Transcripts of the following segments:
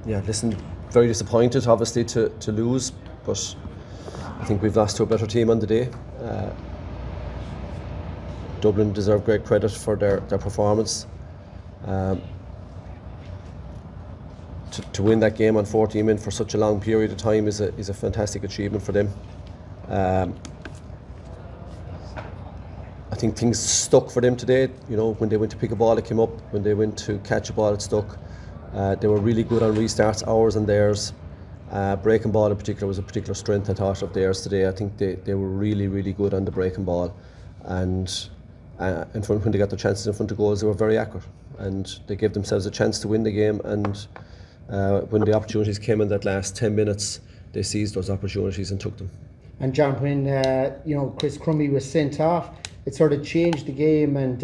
Yeah, listen, very disappointed obviously to lose, but I think we've lost to a better team on the day. Dublin deserve great credit for their performance. To win that game on 14 men for such a long period of time is a fantastic achievement for them. I think things stuck for them today. You know, when they went to pick a ball, it came up. When they went to catch a ball, it stuck. They were really good on restarts, ours and theirs. Breaking ball in particular was a particular strength, I thought, of theirs today. I think they were really, really good on the breaking ball. And when they got their chances in front of goals, they were very accurate. And they gave themselves a chance to win the game. And when the opportunities came in that last 10 minutes, they seized those opportunities and took them. And John, when Chris Crummy was sent off, it sort of changed the game. And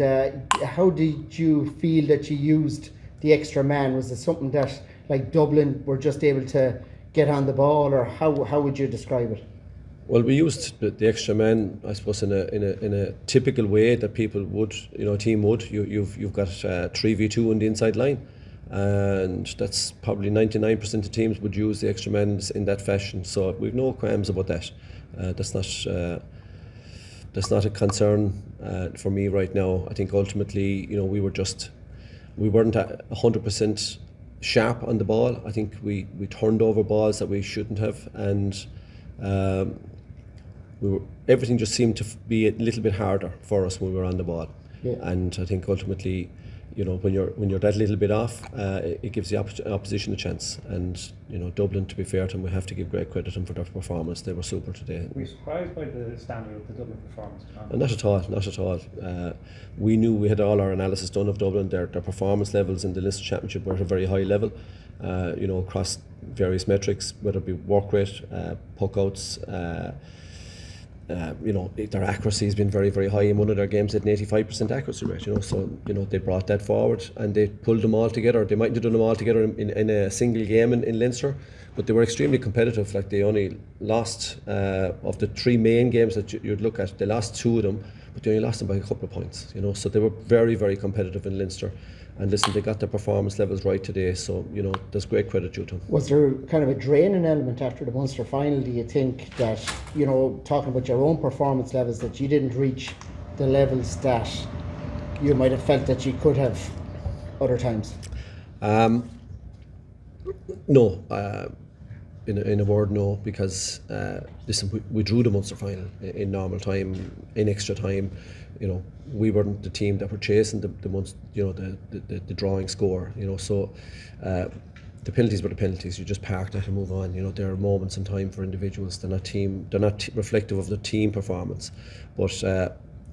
how did you feel that you used the extra man? Was it something that, like, Dublin were just able to get on the ball, or how would you describe it? Well, we used the extra man, I suppose, in a typical way that people would, a team would. You've got 3v2 on the inside line, and that's probably 99% of teams would use the extra man in that fashion. So we've no qualms about that. That's not a concern for me right now. I think ultimately, we weren't 100% sharp on the ball. I think we turned over balls that we shouldn't have, and everything just seemed to be a little bit harder for us when we were on the ball. Yeah. And I think ultimately, when you're that little bit off, it gives the opposition a chance. And Dublin, to be fair to them, we have to give great credit to them for their performance. They were super today. Were you surprised by the standard of the Dublin performance? Not at all. We knew, we had all our analysis done of Dublin. Their performance levels in the Leinster Championship were at a very high level, across various metrics, whether it be work rate, puck outs. Their accuracy has been very, very high. In one of their games, they had an 85% accuracy rate. So they brought that forward and they pulled them all together. They mightn't have done them all together in a single game in Leinster, but they were extremely competitive. Like, they only lost of the three main games that you'd look at. They lost two of them, but they only lost them by a couple of points. So they were very, very competitive in Leinster. And listen, they got their performance levels right today, so there's great credit due to them. Was there kind of a draining element after the Munster final? Do you think that, talking about your own performance levels, that you didn't reach the levels that you might have felt that you could have other times? No, in a word, no, because listen, we drew the Munster final in normal time, in extra time. We weren't the team that were chasing the drawing score. So the penalties were the penalties. You just park that and move on. There are moments in time for individuals. They're not reflective of the team performance. But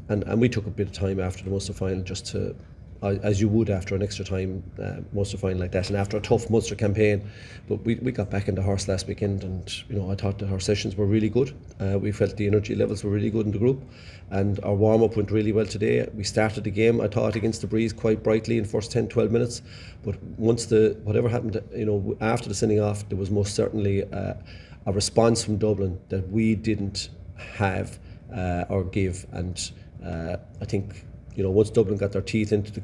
and we took a bit of time after the Munster final just to, as you would after an extra time Munster final like that, and after a tough Munster campaign. But we got back in the horse last weekend, and I thought that our sessions were really good. We felt the energy levels were really good in the group, and our warm-up went really well today. We started the game, I thought, against the breeze quite brightly in the first 10-12 minutes, but once whatever happened after the sending off, there was most certainly a response from Dublin that we didn't have or give. And I think once Dublin got their teeth into the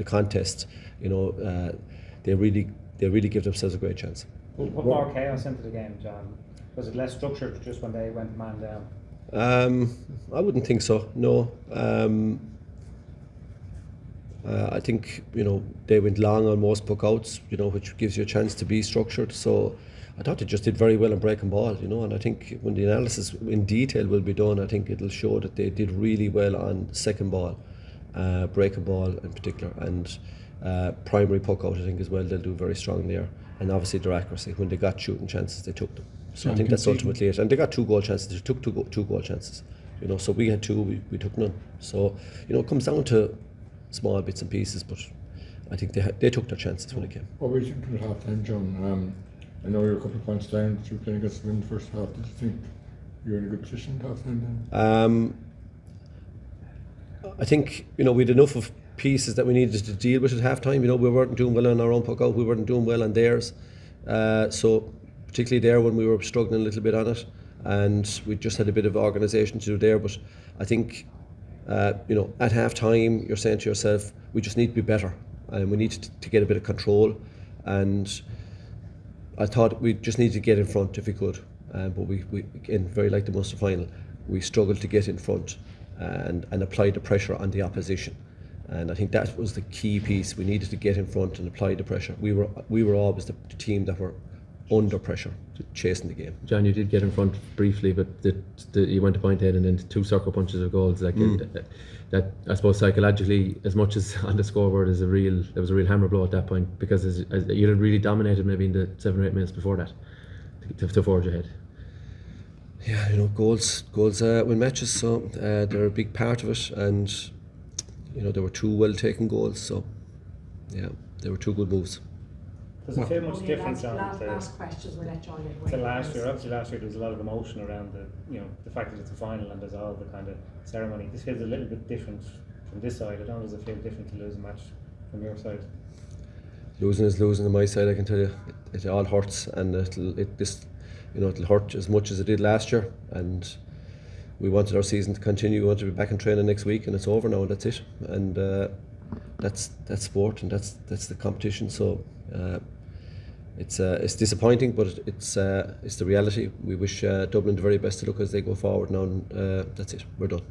contest, they really give themselves a great chance. What more chaos into the game, John? Was it less structured just when they went man down? I wouldn't think so. No. I think they went long on most puck outs, which gives you a chance to be structured. So I thought they just did very well on breaking ball, and I think when the analysis in detail will be done, I think it'll show that they did really well on second ball, breaking ball in particular, and primary puck out, I think, as well. They'll do very strong there, and obviously their accuracy. When they got shooting chances, they took them. So I think that's ultimately it. And they got 2 goal chances. They took two goal chances. So we had 2, we took none. So it comes down to small bits and pieces, but I think they took their chances when it came. What were you thinking at half time, John? I know you're a couple of points down, but you were playing against them in the first half. Did you think you were in a good position at half time then? I think we had enough of pieces that we needed to deal with at half time. We weren't doing well on our own puck out, we weren't doing well on theirs. So particularly there when we were struggling a little bit on it, and we just had a bit of organisation to do there. But I think at half time you're saying to yourself, we just need to be better, and we need to get a bit of control. And I thought we just needed to get in front if we could, but we again, very like the Munster final, we struggled to get in front and apply the pressure on the opposition. And I think that was the key piece. We needed to get in front and apply the pressure. We were always the team that were under pressure, chasing the game. John, you did get in front briefly, but you went to point ahead and then 2 circle punches of goals. Like that, I suppose psychologically, as much as on the scoreboard, there was a real hammer blow at that point, because as you had really dominated maybe in the 7 or 8 minutes before that to forge ahead. Yeah, goals win matches, so they're a big part of it, and there were 2 well taken goals, so yeah, they were 2 good moves. Does it feel much different, John, last questions we'll let John get away. to last year? Obviously last year there was a lot of emotion around the fact that it's a final and there's all the kind of ceremony. This feels a little bit different from this side. I don't know, does it feel different to lose a match from your side? Losing is losing on my side, I can tell you. It all hurts, and it'll hurt as much as it did last year, and we wanted our season to continue. We wanted to be back in training next week, and it's over now, and that's it. And that's sport, and that's the competition. So it's disappointing, but it's the reality. We wish Dublin the very best to look as they go forward now, and that's it. We're done.